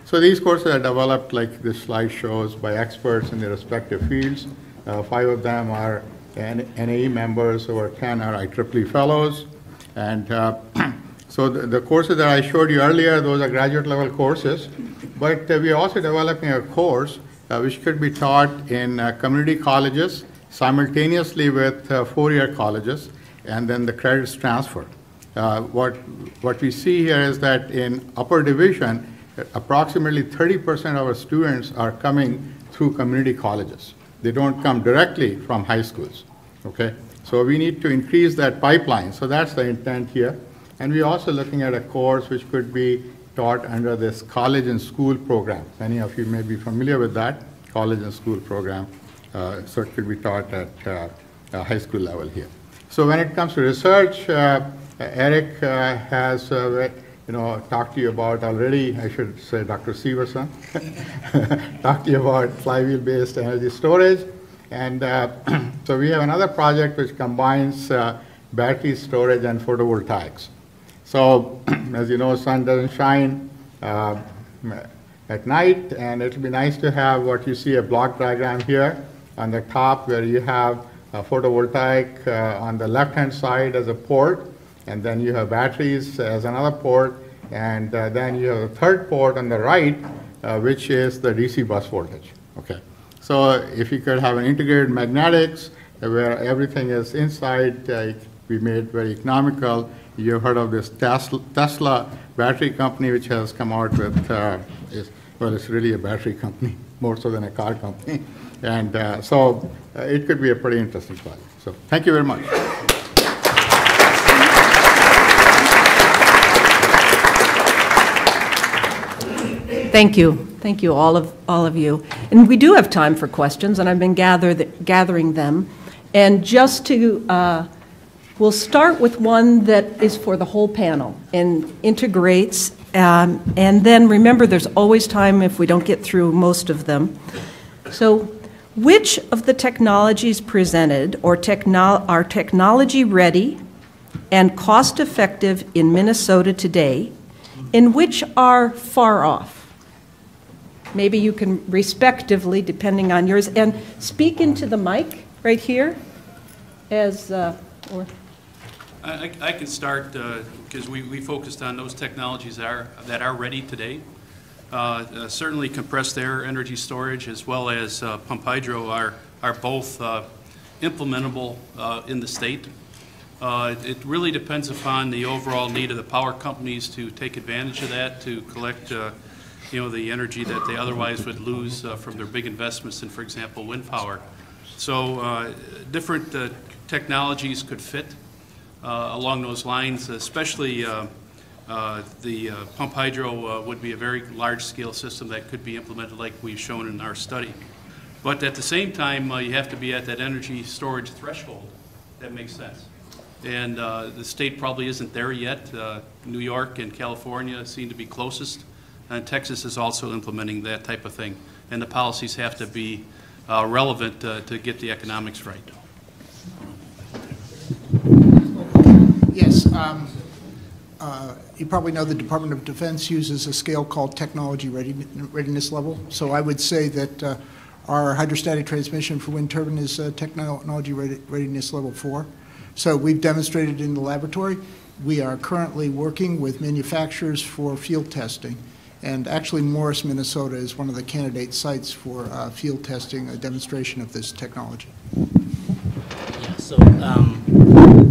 So these courses are developed, like this slide shows, by experts in their respective fields. 5 of them are NAE members, over 10 are IEEE fellows. And so the courses that I showed you earlier, those are graduate level courses. But we are also developing a course which could be taught in community colleges simultaneously with 4-year colleges, and then the credits transfer. What we see here is that in upper division, approximately 30% of our students are coming through community colleges. They don't come directly from high schools, okay? So we need to increase that pipeline. So that's the intent here. And we're also looking at a course which could be taught under this college and school program. Many of you may be familiar with that, college and school program. So it could be taught at high school level here. So when it comes to research, Eric has talked to you about already, I should say Dr. Severson, talked to you about flywheel-based energy storage. And so we have another project which combines battery storage and photovoltaics. So as you know, sun doesn't shine at night, and it'll be nice to have what you see, a block diagram here on the top, where you have a photovoltaic on the left-hand side as a port, and then you have batteries as another port, and then you have a third port on the right, which is the DC bus voltage. Okay. So if you could have an integrated magnetics where everything is inside, we made very economical. You've heard of this Tesla battery company, which has come out with, it's really a battery company, more so than a car company. And so it could be a pretty interesting project. So thank you very much. Thank you. Thank you, all of you. And we do have time for questions, and I've been gathering them. And just to, we'll start with one that is for the whole panel and integrates. And then remember, there's always time if we don't get through most of them. So which of the technologies presented are technology ready and cost effective in Minnesota today, and which are far off? Maybe you can respectively, depending on yours, and speak into the mic right here as, or. I can start because we focused on those technologies that are ready today. Certainly compressed air energy storage as well as pump hydro are both implementable in the state. It really depends upon the overall need of the power companies to take advantage of that, to collect the energy that they otherwise would lose from their big investments in, for example, wind power. So different technologies could fit along those lines, especially the pump hydro would be a very large-scale system that could be implemented like we've shown in our study. But at the same time, you have to be at that energy storage threshold. That makes sense. And the state probably isn't there yet. New York and California seem to be closest. And Texas is also implementing that type of thing. And the policies have to be relevant to get the economics right. Yes. You probably know the Department of Defense uses a scale called technology readiness level. So I would say that our hydrostatic transmission for wind turbine is technology readiness level 4. So we've demonstrated in the laboratory. We are currently working with manufacturers for field testing. And actually, Morris, Minnesota is one of the candidate sites for field testing, a demonstration of this technology. Yeah, so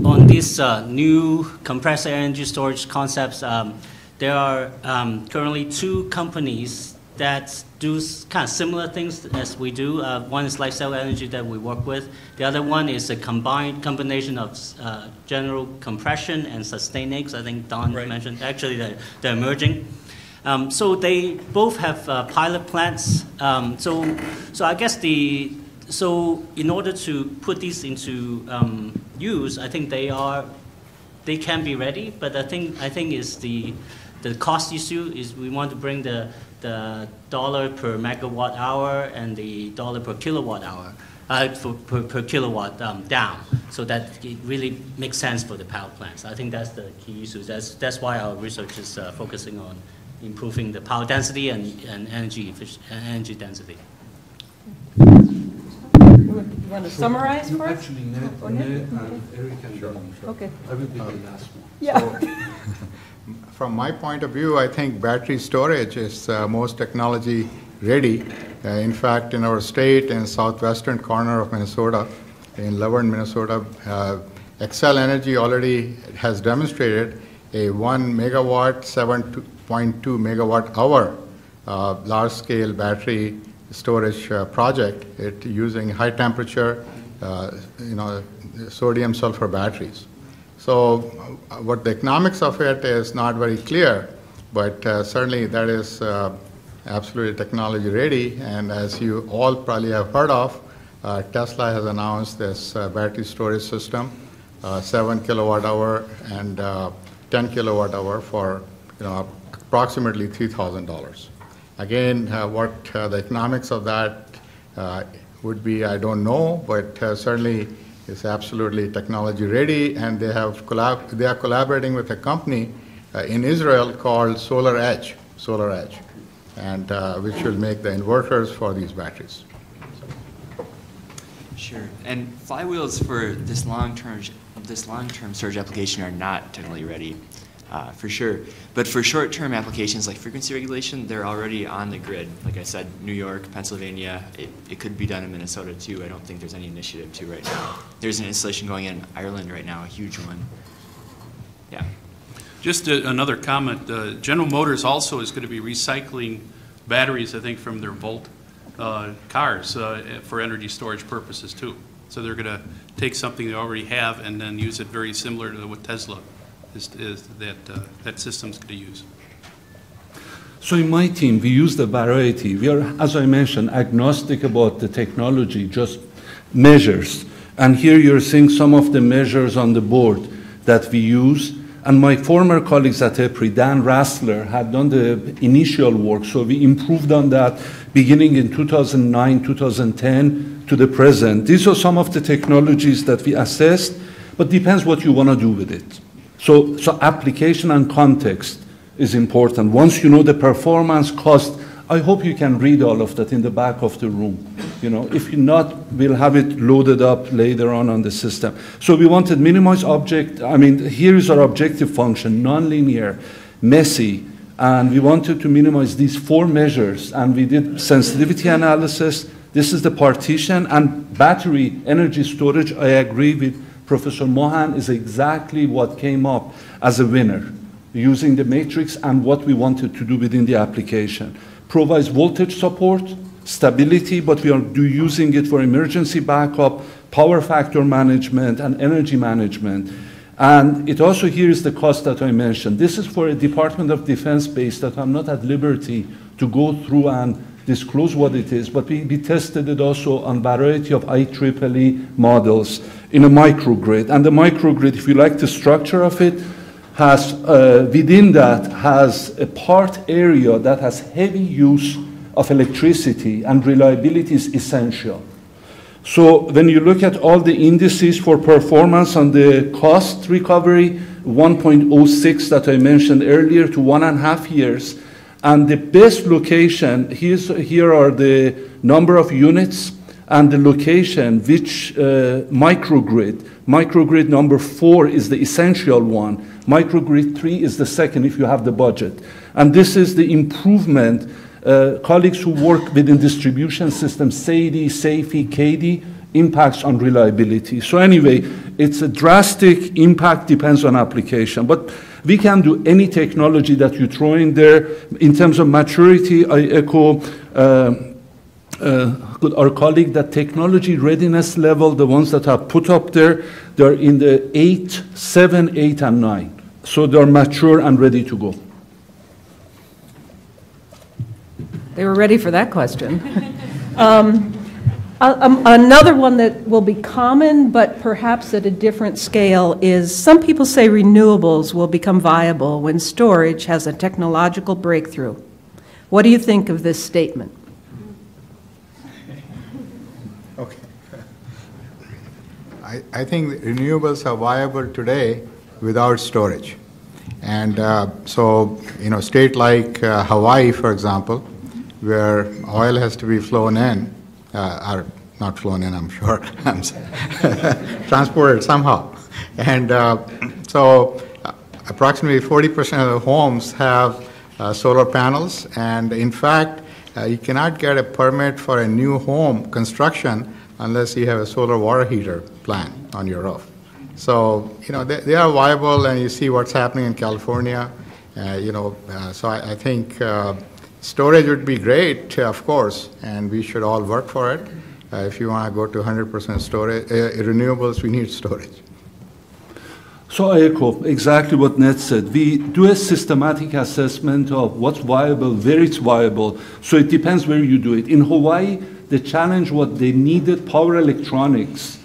on on these new compressed air energy storage concepts, there are currently 2 companies that do kind of similar things as we do. One is Lifestyle Energy that we work with. The other one is a combination of general compression and sustainix. I think Don mentioned. Actually, they're emerging. So they both have pilot plants. So I guess in order to put these into use, I think they can be ready. But I think is the cost issue is we want to bring the dollar per megawatt hour and the dollar per kilowatt hour per kilowatt down, so that it really makes sense for the power plants. I think that's the key issue. That's why our research is focusing on improving the power density and energy density. You want to summarize for us? Actually, Ned and Eric can go. Okay. I will be the last one. Yeah. From my point of view, I think battery storage is most technology ready. In fact, in our state, in southwestern corner of Minnesota, in Laverne, Minnesota, Xcel Energy already has demonstrated a 1 megawatt, 7.2 megawatt hour large-scale battery storage project. It using high temperature, sodium sulfur batteries. So what the economics of it is not very clear, but certainly that is absolutely technology ready. And as you all probably have heard of, Tesla has announced this battery storage system, 7 kilowatt hour and 10 kilowatt hour for approximately $3,000. Again, what the economics of that would be, I don't know, but certainly it's absolutely technology ready, and they are collaborating with a company in Israel called Solar Edge, and which will make the inverters for these batteries. Sure. And flywheels for this long-term storage application are not technically ready, for sure. But for short-term applications like frequency regulation, they're already on the grid. Like I said, New York, Pennsylvania, it could be done in Minnesota too. I don't think there's any initiative to right now. There's an installation going in Ireland right now, a huge one. Yeah. Just another comment. General Motors also is going to be recycling batteries, I think, from their Volt cars for energy storage purposes too. So they're going to take something they already have and then use it very similar to what Tesla that system's going to use. So in my team, we use the variety. We are, as I mentioned, agnostic about the technology, just measures. And here you're seeing some of the measures on the board that we use. And my former colleagues at EPRI, Dan Rassler, had done the initial work. So we improved on that beginning in 2009, 2010 to the present. These are some of the technologies that we assessed, but depends what you want to do with it. So application and context is important. Once you know the performance, cost, I hope you can read all of that in the back of the room. If you not, we'll have it loaded up later on the system. So we wanted minimize object. Here is our objective function, nonlinear, messy, and we wanted to minimize these 4 measures, and we did sensitivity analysis. This is the partition, and battery energy storage, I agree with Professor Mohan, is exactly what came up as a winner, using the matrix and what we wanted to do within the application. Provides voltage support, stability, but we are using it for emergency backup, power factor management, and energy management. And it also, here is the cost that I mentioned. This is for a Department of Defense base that I'm not at liberty to go through and disclose what it is, but we tested it also on variety of IEEE models in a microgrid. And the microgrid, if you like the structure of it, has within that has a part area that has heavy use of electricity, and reliability is essential. So when you look at all the indices for performance on the cost recovery, 1.06 that I mentioned earlier to 1.5 years, and the best location, here are the number of units and the location, which microgrid. Microgrid number 4 is the essential one. Microgrid 3 is the second if you have the budget. And this is the improvement. Colleagues who work within distribution systems, SAIDI, SAIFI, CAIDI, impacts on reliability. So anyway, it's a drastic impact, depends on application. But we can do any technology that you throw in there. In terms of maturity, I echo our colleague that technology readiness level, the ones that are put up there, they're in the 8, 7, 8, and 9. So they're mature and ready to go. They were ready for that question. Another one that will be common, but perhaps at a different scale, is some people say renewables will become viable when storage has a technological breakthrough. What do you think of this statement? Okay. I think renewables are viable today without storage. And so, you know, state like Hawaii, for example, where oil has to be flown in, or not flown in, I'm sure, transported somehow. And so approximately 40% of the homes have solar panels, and in fact, you cannot get a permit for a new home construction unless you have a solar water heater plant on your roof. So, you know, they are viable, and you see what's happening in California, so I think storage would be great, of course, and we should all work for it. If you want to go to 100% storage, renewables, we need storage. So I echo exactly what Ned said. We do a systematic assessment of what's viable, where it's viable, so it depends where you do it. In Hawaii, the challenge was they needed power electronics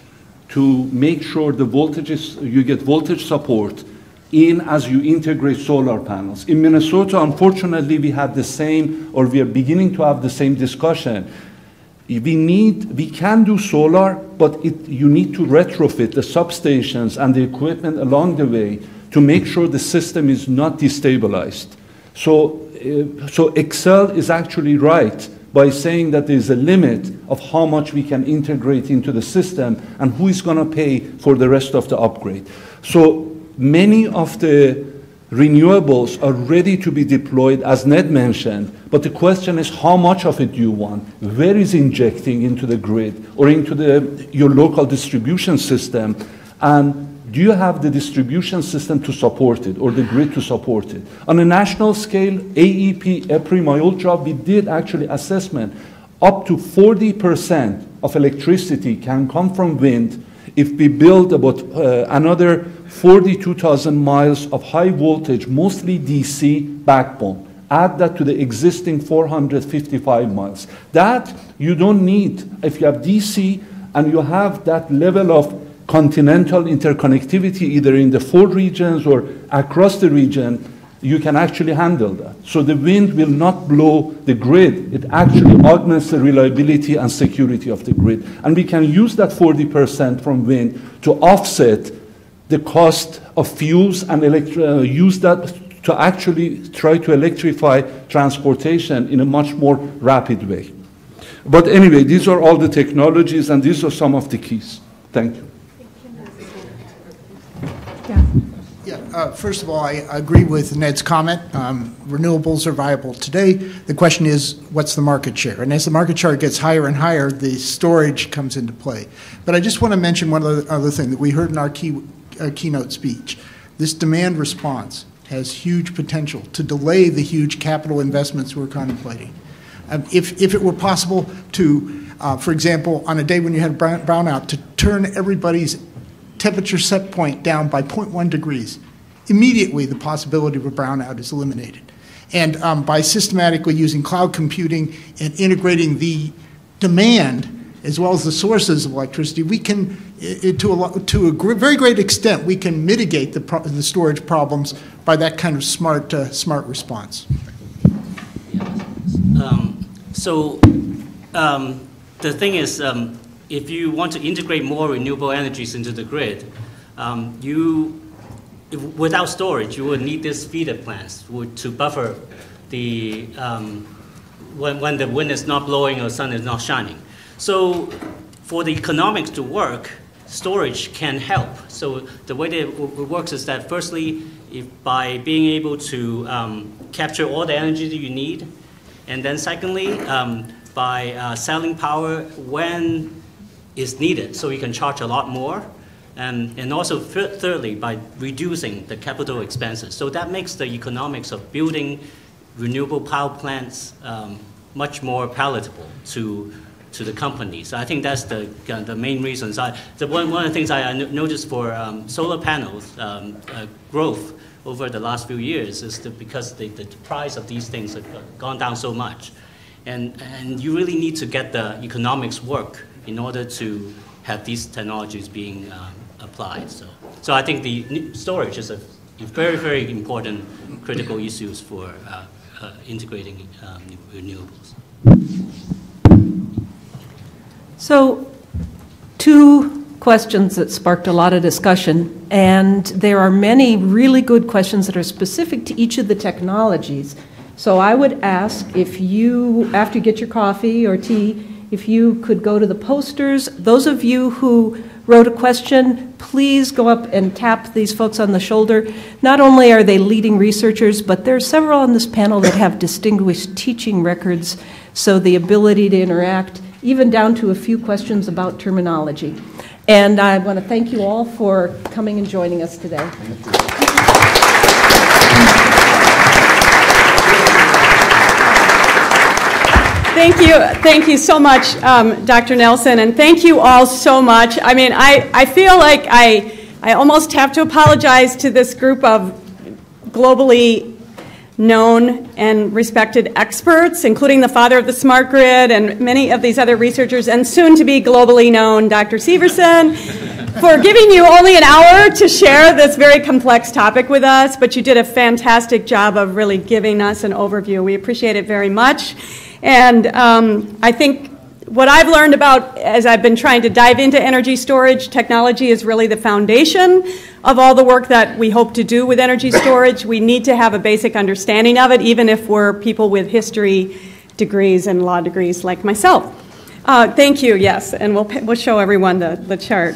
to make sure the voltages, you get voltage support in as you integrate solar panels. In Minnesota, unfortunately, we had the same, or we are beginning to have the same discussion. We can do solar, but you need to retrofit the substations and the equipment along the way to make sure the system is not destabilized. So Excel is actually right by saying that there's a limit of how much we can integrate into the system and who is going to pay for the rest of the upgrade. So many of the renewables are ready to be deployed, as Ned mentioned, but the question is how much of it do you want? Where is injecting into the grid or into your local distribution system? And do you have the distribution system to support it or the grid to support it? On a national scale, AEP, EPRI, my old job, we did actually assessment. Up to 40% of electricity can come from wind if we build about another 42,000 miles of high voltage, mostly DC backbone. Add that to the existing 455 miles. That you don't need. If you have DC and you have that level of continental interconnectivity, either in the 4 regions or across the region, you can actually handle that. So the wind will not blow the grid. It actually augments the reliability and security of the grid. And we can use that 40% from wind to offset the cost of fuels and use that to actually try to electrify transportation in a much more rapid way. But anyway, these are all the technologies, and these are some of the keys. Thank you. First of all, I agree with Ned's comment. Renewables are viable today. The question is, what's the market share? And as the market share gets higher and higher, the storage comes into play. But I just want to mention one other thing that we heard in our keynote speech. This demand response has huge potential to delay the huge capital investments we're contemplating. If it were possible to, for example, on a day when you had a brownout, to turn everybody's temperature set point down by 0.1 degrees, immediately the possibility of a brownout is eliminated. And by systematically using cloud computing and integrating the demand as well as the sources of electricity, we can, to a very great extent, we can mitigate the storage problems by that kind of smart response. The thing is, if you want to integrate more renewable energies into the grid, without storage, you would need these feeder plants to buffer the when the wind is not blowing or the sun is not shining. So for the economics to work, storage can help. So the way that it works is that firstly, by being able to capture all the energy that you need, and then secondly, by selling power when is needed, so you can charge a lot more. And also, thirdly, by reducing the capital expenses. So that makes the economics of building renewable power plants much more palatable to the companies. I think that's the main reasons. One of the things I noticed for solar panels growth over the last few years is because the price of these things have gone down so much. And you really need to get the economics work in order to have these technologies being applied. So I think the storage is a very, very important critical issues for integrating renewables. So, two questions that sparked a lot of discussion, and there are many really good questions that are specific to each of the technologies. So I would ask if you, after you get your coffee or tea, if you could go to the posters. Those of you who wrote a question, please go up and tap these folks on the shoulder. Not only are they leading researchers, but there are several on this panel that have distinguished teaching records, so the ability to interact, even down to a few questions about terminology. And I want to thank you all for coming and joining us today. Thank you so much, Dr. Nelson, and thank you all so much. I mean, I feel like I almost have to apologize to this group of globally known and respected experts, including the father of the smart grid and many of these other researchers, and soon to be globally known Dr. Severson, for giving you only an hour to share this very complex topic with us, but you did a fantastic job of really giving us an overview. We appreciate it very much. And I think what I've learned about, as I've been trying to dive into energy storage, technology is really the foundation of all the work that we hope to do with energy storage. We need to have a basic understanding of it, even if we're people with history degrees and law degrees like myself. Thank you, yes, and we'll show everyone the chart.